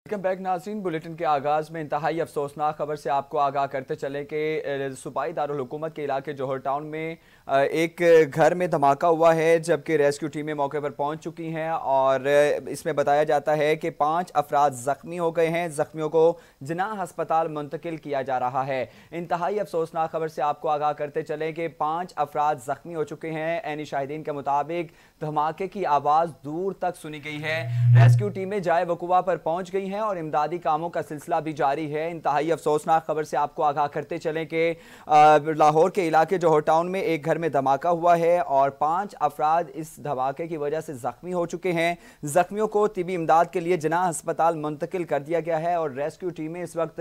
Welcome back नाज़रीन। Bulletin के आगाज़ में इंतहाई अफसोसनाक खबर से आपको आगाह करते चलें कि सूबाई दारुल हुकूमत के इलाके जौहर टाउन में एक घर में धमाका हुआ है, जबकि रेस्क्यू टीमें मौके पर पहुंच चुकी हैं और इसमें बताया जाता है कि 5 अफराद ज़ख्मी हो गए हैं। ज़ख्मियों को जिनाह अस्पताल मुंतकिल किया जा रहा है। इंतहाई अफसोसनाक खबर से आपको आगाह करते चलें कि 5 अफराद ज़ख्मी हो चुके हैं। ऐनी शाहिदीन के मुताबिक धमाके की आवाज़ दूर तक सुनी गई है। रेस्क्यू टीमें जाए वकुआ पर पहुंच गई हैं और इमदादी कामों का सिलसिला भी जारी है। इंतहाई अफसोसनाक खबर से आपको आगाह करते चलें कि लाहौर के इलाके जौहर टाउन में एक घर में धमाका हुआ है और 5 अफराद इस धमाके की वजह से जख्मी हो चुके हैं। जख्मियों को तिबी इमदाद के लिए जिनाह अस्पताल मुंतकिल कर दिया गया है और रेस्क्यू टीमें इस वक्त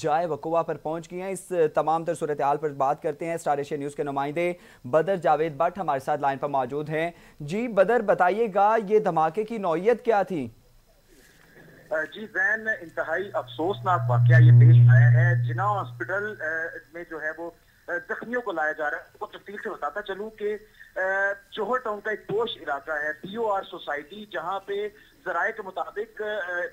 जाए वकुआ पर पहुंच गई हैं। इस तमाम तर सूरत हाल पर बात करते हैं। स्टार एशिया न्यूज़ के नुमाइंदे बदर जावेद भट्ट हमारे साथ लाइन पर मौजूद हैं। जी बदर, बताइएगा ये धमाके की नौइयत क्या थी? जी जैन, इंतहाई अफसोसनाक वाकया ये पेश आया है। जिना हॉस्पिटल में जो है वो जख्मियों को लाया जा रहा है। वो तफसील से बताता चलूं कि जौहर टाउन का एक पोश इलाका है, POR सोसाइटी, जहां पे जराये के मुताबिक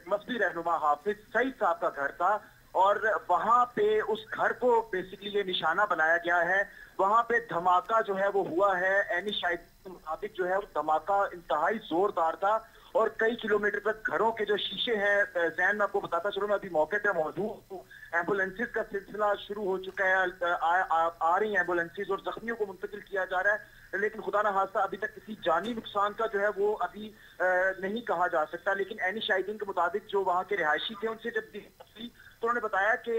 मजहबी रहनुमा हाफिज सईद साहब का घर था और वहां पे उस घर को बेसिकली ये निशाना बनाया गया है। वहां पे धमाका जो है वो हुआ है। ऐनी शाहिद के मुताबिक जो है वो धमाका इंतहाई जोरदार था और कई किलोमीटर तक घरों के जो शीशे हैं, जैन में आपको बताता चलूं, मैं अभी मौके पे मौजूद हूँ। एम्बुलेंसेज का सिलसिला शुरू हो चुका है। आ रही एम्बुलेंसेज और जख्मियों को मुंतकिल किया जा रहा है, लेकिन खुदा न खास्ता अभी तक किसी जानी नुकसान का जो है वो अभी नहीं कहा जा सकता। लेकिन ऐनी शाहिदीन के मुताबिक जो वहाँ के रिहायशी थे, उनसे जब तो उन्होंने बताया कि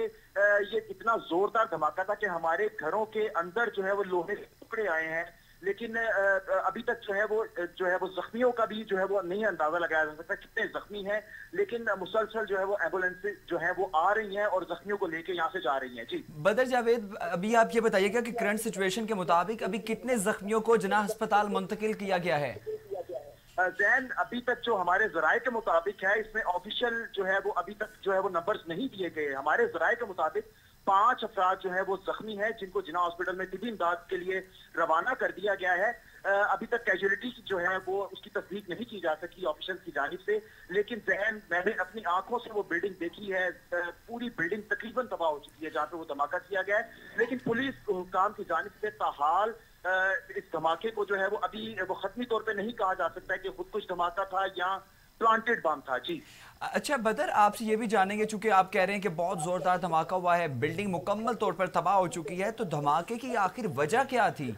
ये इतना जोरदार धमाका था कि हमारे घरों के अंदर जो है वो लोहे के टुकड़े आए हैं। लेकिन अभी तक जो है वो जख्मियों का भी जो है वो नहीं अंदाजा लगाया जा सकता कितने जख्मी हैं। लेकिन मुसलसल जो है वो एम्बुलेंस जो है वो आ रही हैं और जख्मियों को लेके यहाँ से जा रही हैं। जी बदर जावेद, अभी आप ये बताइएगा कि करंट सिचुएशन के मुताबिक अभी कितने जख्मियों को जिनाह अस्पताल मुंतकिल किया गया है? जैन, अभी तक जो हमारे जराये के मुताबिक है, इसमें ऑफिशियल जो है वो अभी तक जो है वो नंबर्स नहीं दिए गए। हमारे जराये के मुताबिक 5 अफराद जो है वो जख्मी है, जिनको जिना हॉस्पिटल में तिबी इमदाद के लिए रवाना कर दिया गया है। अभी तक कैजुअलिटी जो है वो उसकी तस्दीक नहीं की जा सकी ऑफिशियल की जानिब से। लेकिन जहन, मैंने अपनी आंखों से वो बिल्डिंग देखी है। पूरी बिल्डिंग तकरीबन तबाह हो चुकी है जहाँ पे वो धमाका किया गया है। लेकिन पुलिस हुकाम की जानिब से ताहाल इस धमाके को जो है वो अभी वो खत्मी तौर पे नहीं कहा जा सकता है कि खुदकुश धमाका था या प्लांटेड बम था। जी अच्छा बदर, आपसे ये भी जानेंगे, चूंकि आप कह रहे हैं कि बहुत जोरदार धमाका हुआ है, बिल्डिंग मुकम्मल तौर पर तबाह हो चुकी है, तो धमाके की आखिर वजह क्या थी?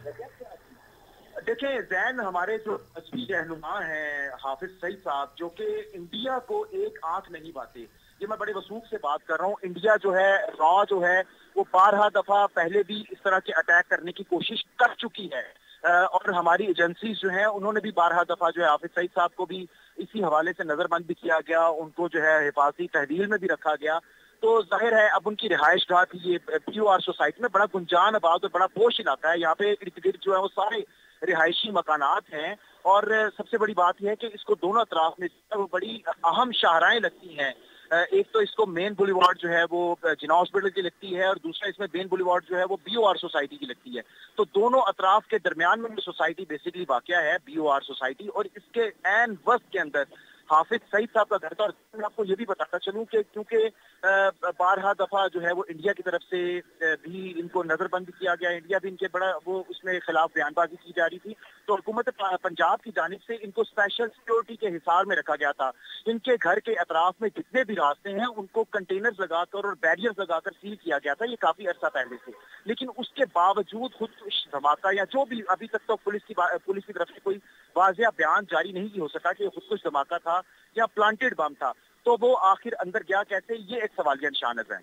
देखें जैन, हमारे जो मजहबी रहनुमा हैं हाफिज सईद साहब, जो कि इंडिया को एक आंख नहीं बाते, ये मैं बड़े वसूख से बात कर रहा हूँ। इंडिया जो है रॉ जो है वो 12 दफा पहले भी इस तरह के अटैक करने की कोशिश कर चुकी है और हमारी एजेंसीज जो है उन्होंने भी 12 दफा जो है हाफिज सईद साहब को भी इसी हवाले से नजरबंद भी किया गया, उनको जो है हिफाजती तहवील में भी रखा गया। तो जाहिर है अब उनकी रिहाइश गाह थी ये POR सोसाइटी में, बड़ा गुंजान आबाद और बड़ा पोश इलाका है। यहाँ पे इर्द गिर्द जो है वो सारे रिहायशी मकानात हैं और सबसे बड़ी बात यह है कि इसको दोनों अतराफ में वो बड़ी अहम शाहराएं लगती हैं। एक तो इसको मेन बुलीवार्ड जो है वो जिना हॉस्पिटल की लगती है और दूसरा इसमें मेन बुलीवार्ड जो है वो BOR सोसाइटी की लगती है। तो दोनों अतराफ के दरमियान में सोसाइटी बेसिकली वाकया है, BOR सोसाइटी, और इसके एन वस्त के अंदर हाफिज सईद साहब का घर था। और मैं आपको ये भी बताता चलूं कि क्योंकि 12 दफा जो है वो इंडिया की तरफ से भी इनको नजरबंद किया गया, इंडिया भी इनके बड़ा वो उसमें खिलाफ बयानबाजी की जा रही थी, तो हुकूमत पंजाब की जानिब से इनको स्पेशल सिक्योरिटी के हिसार में रखा गया था। इनके घर के अतराफ में जितने भी रास्ते हैं उनको कंटेनर्स लगाकर और बैरियर्स लगाकर सील किया गया था, ये काफी अरसा पहले से। लेकिन उसके बावजूद खुद धमाका या जो भी अभी तक तो पुलिस की तरफ से कोई वाज़ेह बयान जारी नहीं हो सका कि खुद कुछ धमाका था या प्लांटेड बम था। तो वो आखिर अंदर गया कैसे, ये एक सवालिया निशान है।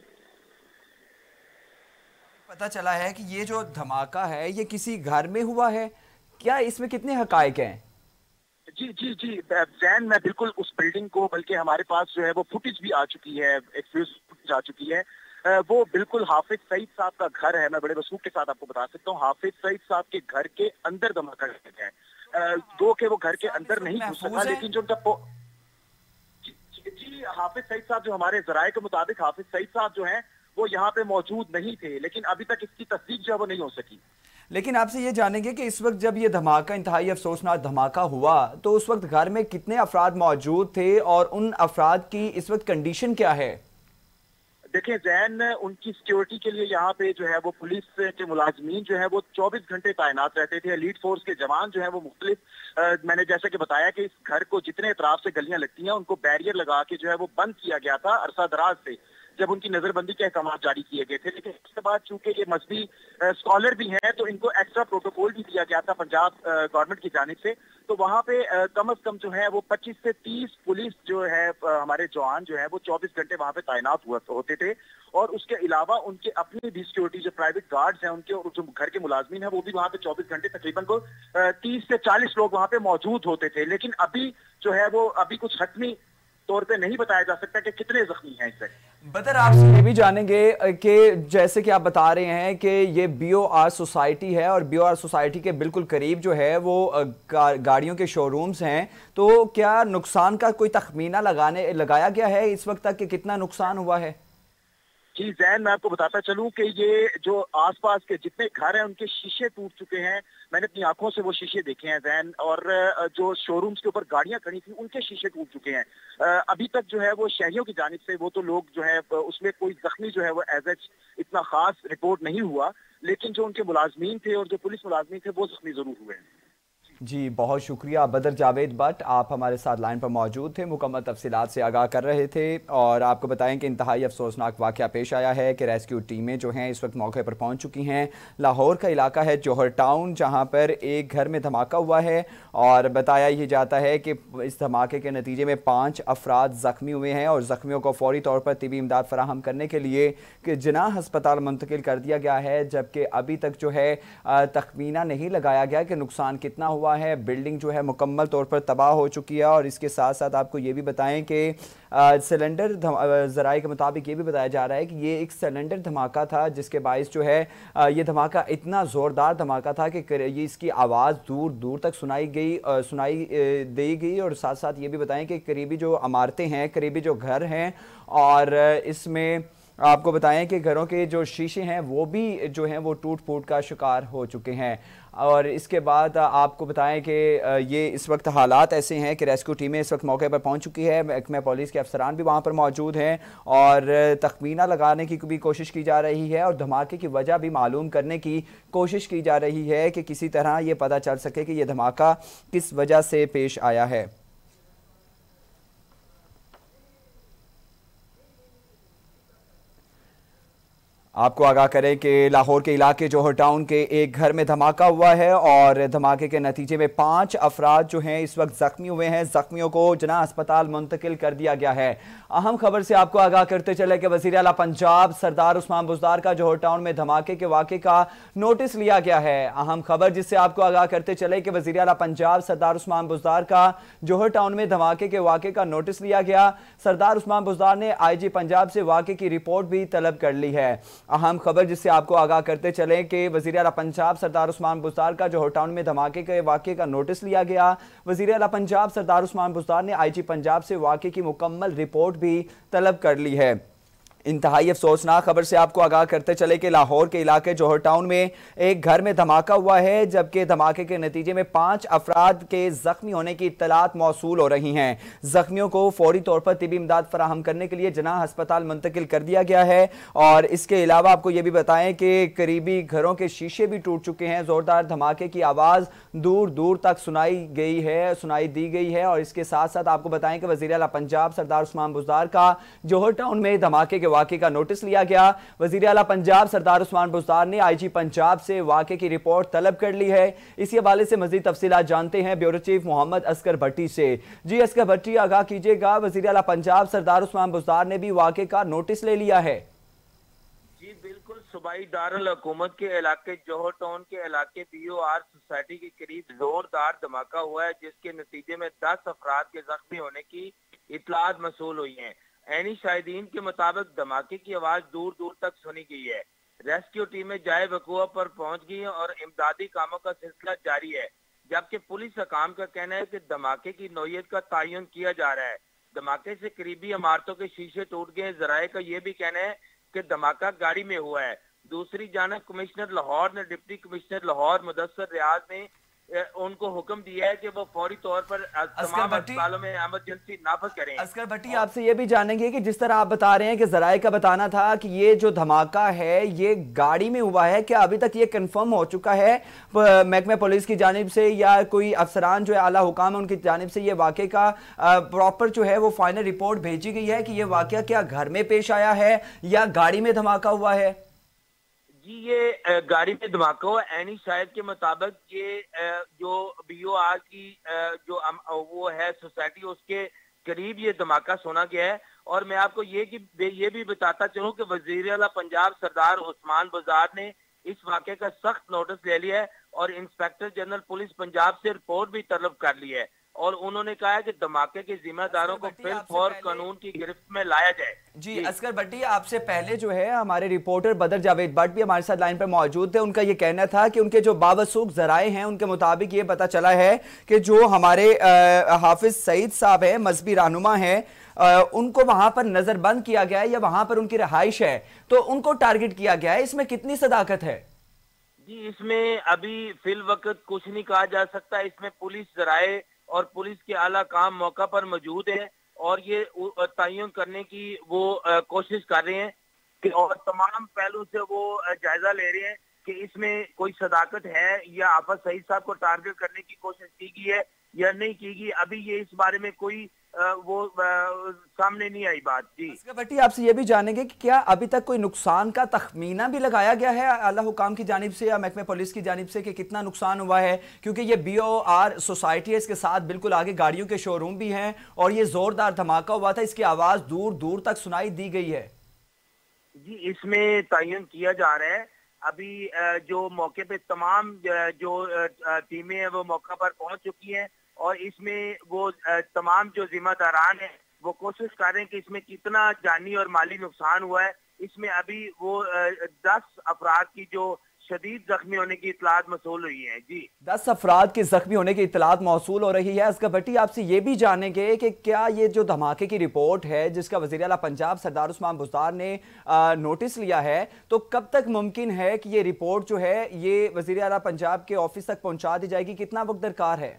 पता चला है कि ये जो धमाका है ये किसी घर में हुआ है, क्या इसमें कितने हकायक हैं? जी जी जी जैन, मैं बिल्कुल उस बिल्डिंग को, बल्कि हमारे पास जो है वो फुटेज भी आ चुकी है, एक्सक्लूसिव फुटेज आ चुकी है। वो बिल्कुल हाफिज सईद साहब का घर है। मैं बड़े वसूख के साथ आपको बता सकता हूँ, हाफिज सईद साहब के घर के अंदर धमाका किया है। दो के वो घर के अंदर नहीं घुस सका, लेकिन जो उनका जी हाफिज सईद साहब, जो हमारे जराये के मुताबिक हाफिज सईद साहब जो हैं वो यहाँ पे मौजूद नहीं थे, लेकिन अभी तक इसकी तस्दीक जो है वो नहीं हो सकी। लेकिन आपसे ये जानेंगे कि इस वक्त जब ये धमाका, इंतहाई अफसोसनाक धमाका हुआ, तो उस वक्त घर में कितने अफराद मौजूद थे और उन अफराद की इस वक्त कंडीशन क्या है? देखिए जैन, उनकी सिक्योरिटी के लिए यहाँ पे जो है वो पुलिस के मुलाजमीन जो है वो 24 घंटे तैनात रहते थे। एलीट फोर्स के जवान जो है वो मुख्तलिफ, मैंने जैसे कि बताया कि इस घर को जितने अतराफ से गलियां लगती हैं उनको बैरियर लगा के जो है वो बंद किया गया था अरसा दराज से, जब उनकी नजरबंदी के अहकाम जारी किए गए थे। लेकिन उसके बाद चूंकि ये मजहबी स्कॉलर भी हैं तो इनको एक्स्ट्रा प्रोटोकॉल भी दिया गया था पंजाब गवर्नमेंट की जानिब से। तो वहाँ पे कम अज कम जो है वो 25 से 30 पुलिस जो है हमारे जवान जो है वो 24 घंटे वहाँ पे तैनात होते थे। और उसके अलावा उनके अपनी भी सिक्योरिटी जो प्राइवेट गार्ड्स हैं उनके, और जो घर के मुलाजमीन हैं वो भी वहाँ पे 24 घंटे तकरीबन को 30 से 40 लोग वहाँ पे मौजूद होते थे। लेकिन अभी जो है वो अभी कुछ हतमी तौर पे नहीं बताया जा सकता कि कितने जख्मी हैं इससे। बदर, आपसे ये भी जानेंगे कि जैसे कि आप बता रहे हैं कि ये बीओआर सोसाइटी है और बीओआर सोसाइटी के बिल्कुल करीब जो है वो गाड़ियों के शोरूम्स हैं, तो क्या नुकसान का कोई तखमीना लगाया गया है इस वक्त तक कि कितना नुकसान हुआ है? जी जैन, मैं आपको बताता चलूं कि ये जो आसपास के जितने घर हैं उनके शीशे टूट चुके हैं। मैंने अपनी आंखों से वो शीशे देखे हैं जैन, और जो शोरूम्स के ऊपर गाड़ियां खड़ी थी उनके शीशे टूट चुके हैं। अभी तक जो है वो शहरियों की जानिब से वो तो लोग जो है उसमें कोई जख्मी जो है वो एज एच इतना खास रिपोर्ट नहीं हुआ, लेकिन जो उनके मुलाजमीन थे और जो पुलिस मुलाजमीन थे वो जख्मी जरूर हुए हैं। जी, बहुत शुक्रिया बदर जावेद भट्ट, आप हमारे साथ लाइन पर मौजूद थे, मुकम्मल तफसीलात से आगाह कर रहे थे। और आपको बताएं कि इंतहाई अफसोसनाक वाक़या पेश आया है कि रेस्क्यू टीमें जो हैं इस वक्त मौके पर पहुंच चुकी हैं। लाहौर का इलाका है जौहर टाउन, जहां पर एक घर में धमाका हुआ है और बताया ये जाता है कि इस धमाके के नतीजे में 5 अफराद ज़ख्मी हुए हैं और ज़ख्मियों को फौरी तौर पर तिबी इमदाद फराहम करने के लिए कि जिनाह हस्पताल मुंतकिल कर दिया गया है। जबकि अभी तक जो है तखमीना नहीं लगाया गया कि नुकसान कितना हुआ है। बिल्डिंग जो है मुकम्मल तौर पर तबाह हो चुकी है। और इसके साथ साथ आपको ये भी बताएं कि सिलेंडर ज़राए के मुताबिक ये भी बताया जा रहा है कि ये एक सिलेंडर धमाका था, जिसके बाइस जो है ये धमाका इतना ज़ोरदार धमाका था कि ये इसकी आवाज़ दूर दूर तक सुनाई दी गई। और साथ साथ ये भी बताएं कि करीबी जो इमारतें हैं, करीबी जो घर हैं, और इसमें आपको बताएं कि घरों के जो शीशे हैं वो भी जो हैं वो टूट फूट का शिकार हो चुके हैं। और इसके बाद आपको बताएं कि ये इस वक्त हालात ऐसे हैं कि रेस्क्यू टीमें इस वक्त मौके पर पहुंच चुकी है। महकमा पुलिस के अफसरान भी वहां पर मौजूद हैं और तखमीना लगाने की भी कोशिश की जा रही है और धमाके की वजह भी मालूम करने की कोशिश की जा रही है कि किसी तरह ये पता चल सके कि ये धमाका किस वजह से पेश आया है। आपको आगाह करें कि लाहौर के इलाके जौहर टाउन के एक घर में धमाका हुआ है और धमाके के नतीजे में 5 अफराद जो हैं इस वक्त जख्मी हुए हैं। जख्मियों को जिनाह अस्पताल मुंतकिल कर दिया गया है। अहम खबर से आपको आगाह करते चले कि वज़ीर आला पंजाब सरदार उस्मान बुज़दार का जौहर टाउन में धमाके के वाक़े का नोटिस लिया गया है। अहम खबर जिससे आपको आगाह करते चले कि वज़ीर आला पंजाब सरदार उस्मान बुज़दार का जौहर टाउन में धमाके के वाक़े का नोटिस लिया गया। सरदार उस्मान बुज़दार ने IG पंजाब से वाक़े की रिपोर्ट भी तलब कर ली है। अहम खबर जिससे आपको आगाह करते चलें कि वज़ीर आला पंजाब सरदार उस्मान बुज़दार का जौहर टाउन में धमाके के वाक़े का नोटिस लिया गया। वज़ीर आला पंजाब सरदार उस्मान बुज़दार ने IG पंजाब से वाक़े की मुकम्मल रिपोर्ट भी तलब कर ली है। इंतहाई अफसोसनाक खबर से आपको आगाह करते चले कि लाहौर के इलाके जौहर टाउन में एक घर में धमाका हुआ है, जबकि धमाके के नतीजे में 5 अफराद के जख्मी होने की इत्तलात मौसूल हो रही हैं। जख्मियों को फौरी तौर पर तिबी इमदाद फराहम करने के लिए जिनाह अस्पताल मुंतकिल कर दिया गया है। और इसके अलावा आपको ये भी बताएं कि करीबी घरों के शीशे भी टूट चुके हैं। जोरदार धमाके की आवाज़ दूर दूर तक सुनाई दी गई है। और इसके साथ साथ आपको बताएं कि वज़ीर आला पंजाब सरदार उस्मान बुज़दार का जौहर टाउन में धमाके के वाक़े का नोटिस लिया गया। वज़ीर आला पंजाब सरदार उस्मान बुज़दार ने IG पंजाब से वाक़े की रिपोर्ट तलब कर ली है। इसी हवाले से मज़ीद तफसीलात जानते हैं ब्यूरो चीफ मोहम्मद असगर भट्टी से। जी असगर भट्टी, आगाह कीजिएगा, वज़ीर आला पंजाब सरदार उस्मान बुज़दार ने भी वाक़े का नोटिस ले लिया है? जी बिल्कुल, सूबाई दारुल हुकूमत के इलाके जौहर टाउन के इलाके BOR सोसाइटी के करीब जोरदार धमाका हुआ है, जिसके नतीजे में 10 अफराद के जख्मी होने की इत्तलात मसूल हुई हैं। ऐनी शाहिदीन के मुताबिक धमाके की आवाज दूर दूर तक सुनी गई है। रेस्क्यू टीमें जाए वक़ूआ पर पहुंच गई हैं और इमदादी कामों का सिलसिला जारी है, जबकि पुलिस हकाम का कहना है कि धमाके की नौयत का तयन किया जा रहा है। धमाके से करीबी इमारतों के शीशे टूट गए। जराए का यह भी कहना है कि धमाका गाड़ी में हुआ है। दूसरी जानब कमिश्नर लाहौर ने डिप्टी कमिश्नर लाहौर मुदस्सर रियाज ने उनको हुक्म दिया है कि वो फौरी तौर पर तमाम अस्पतालों में इमरजेंसी नाफज करें। असगर भट्टी, आपसे ये भी जानेंगे कि जिस तरह आप बता रहे हैं कि ज़राए का बताना था कि ये जो धमाका है ये गाड़ी में हुआ है, क्या अभी तक ये कंफर्म हो चुका है महकमे पुलिस की जानिब से या कोई अफसरान जो है आला हुकाम है उनकी जानिब से ये वाक़े का प्रॉपर जो है वो फाइनल रिपोर्ट भेजी गई है कि ये वाक़या क्या घर में पेश आया है या गाड़ी में धमाका हुआ है? जी, ये गाड़ी में धमाका हुआ। एनी शायद के मुताबिक ये जो BOR की जो वो है सोसाइटी उसके करीब ये धमाका सुना गया है। और मैं आपको ये भी बताता चलूं कि वजीर आला पंजाब सरदार उस्मान बुज़दार ने इस वाक़े का सख्त नोटिस ले लिया है और इंस्पेक्टर जनरल पुलिस पंजाब से रिपोर्ट भी तलब कर ली है और उन्होंने कहा है कि धमाके के जिम्मेदारों को फिलफौर कानून की गिरफ्त में लाया जाए। जी असगर भट्टी, आपसे पहले जो है हमारे रिपोर्टर बदर जावेद भट्ट भी हमारे साथ लाइन पर मौजूद थे। उनका ये कहना था कि उनके जो बावसूख ज़राए हैं उनके मुताबिक ये पता चला है कि जो हमारे हाफिज सईद साहब हैं, मजहबी रहनुमा हैं, उनको वहां पर नजरबंद किया गया है या वहां पर उनकी रहाइश है, तो उनको टारगेट किया गया है। इसमें कितनी सदाकत है? जी, इसमें अभी फिल वक्त कुछ नहीं कहा जा सकता। इसमें पुलिस ज़राए और पुलिस के आला काम मौका पर मौजूद है और ये तयन करने की वो कोशिश कर रहे हैं कि और तमाम पहलू से वो जायजा ले रहे हैं कि इसमें कोई सदाकत है या हाफिज सईद साहब को टारगेट करने की कोशिश की गई है या नहीं की गई। अभी ये इस बारे में कोई सामने नहीं आई बात। जी असगर भट्टी, आपसे ये भी जानेंगे कि क्या अभी तक कोई नुकसान का तखमीना भी लगाया गया है आला हुकाम की जानिब से या महकमे पुलिस की जानिब से कि कितना नुकसान हुआ है? क्योंकि ये BOR सोसाइटी है, इसके साथ बिल्कुल आगे गाड़ियों के शोरूम भी हैं और ये जोरदार धमाका हुआ था, इसकी आवाज दूर दूर तक सुनाई दी गई है। जी, इसमें तयन किया जा रहा है। अभी जो मौके पे तमाम जो टीमें हैं वो मौका पर पहुंच चुकी हैं और इसमें वो तमाम जो जिम्मेदारान हैं वो कोशिश कर रहे हैं कि इसमें कितना जानी और माली नुकसान हुआ है। इसमें अभी वो 10 अफराद की जो शदीद जख्मी होने की इतलात मौसूल हुई है। जी, 10 अफराद के जख्मी होने की इतलात मौसूल हो रही है। असगर भट्टी, आपसे ये भी जानेंगे कि क्या ये जो धमाके की रिपोर्ट है जिसका वज़ीर आला पंजाब सरदार उस्मान बुज़दार ने नोटिस लिया है, तो कब तक मुमकिन है कि ये रिपोर्ट जो है ये वज़ीर आला पंजाब के ऑफिस तक पहुंचा दी जाएगी? कितना वक्त दरकार है?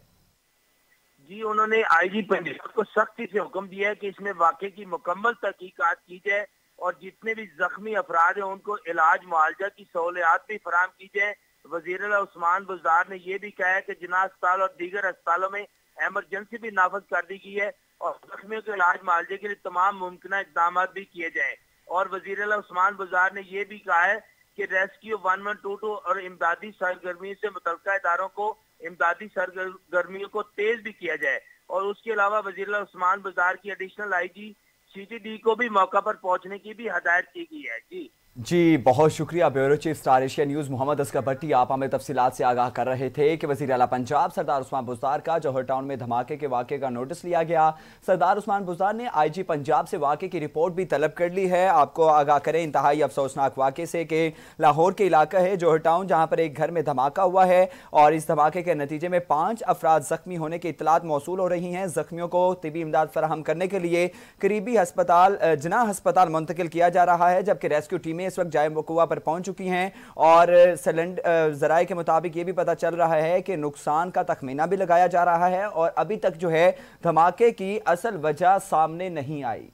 जी, उन्होंने IG पंजाब को सख्ती से हुक्म दिया है कि इसमें वाक़े की मुकम्मल तहकीकात की जाए और जितने भी जख्मी अफराद हैं उनको इलाज मुआवजा की सहूलियात भी फराहम की जाए। वज़ीर आला उस्मान बुज़दार ने यह भी कहा है कि जिना अस्पताल और दीगर अस्पतालों में इमरजेंसी भी नाफज कर दी गई है और जख्मियों के इलाज मुआवजे के लिए तमाम मुमकिन इक़दाम भी किए जाए। और वज़ीर आला उस्मान बुज़दार ने यह भी कहा है कि रेस्क्यू 1122 और इमदादी सरगर्मी से मुतल्लिका इदारों को इमदादी सरगर्मियों को तेज भी किया जाए। और उसके अलावा वज़ीर आला उस्मान बुज़दार की एडिशनल IG CTD को भी मौका पर पहुंचने की भी हदायत की गई है। जी, बहुत शुक्रिया bureau chief Star Asia News Mohammad Asghar Bhatti. आप हमें तफसीलात से आगाह कर रहे थे कि वज़ीर आला पंजाब सरदार उस्मान बुज़दार का जौहर टाउन में धमाके के वाक़े का नोटिस लिया गया। सरदार उस्मान बुज़दार ने IG पंजाब से वाक़े की रिपोर्ट भी तलब कर ली है। आपको आगाह करें इंतहाई अफसोसनाक वाक़े से कि लाहौर के इलाका है जौहर टाउन, जहाँ पर एक घर में धमाका हुआ है और इस धमाके के नतीजे में 5 अफराद ज़ख्मी होने की इतलात मौसूल हो रही हैं। ज़ख्मियों को तिबी इमदाद फराहम करने के लिए करीबी हस्पताल जना हस्पताल मुंतकिल किया जा रहा है, जबकि रेस्क्यू टीमें इस वक्त जाए वकुआ पर पहुंच चुकी हैं और ज़राए के मुताबिक ये भी पता चल रहा है कि नुकसान का तखमीना भी लगाया जा रहा है और अभी तक जो है धमाके की असल वजह सामने नहीं आई।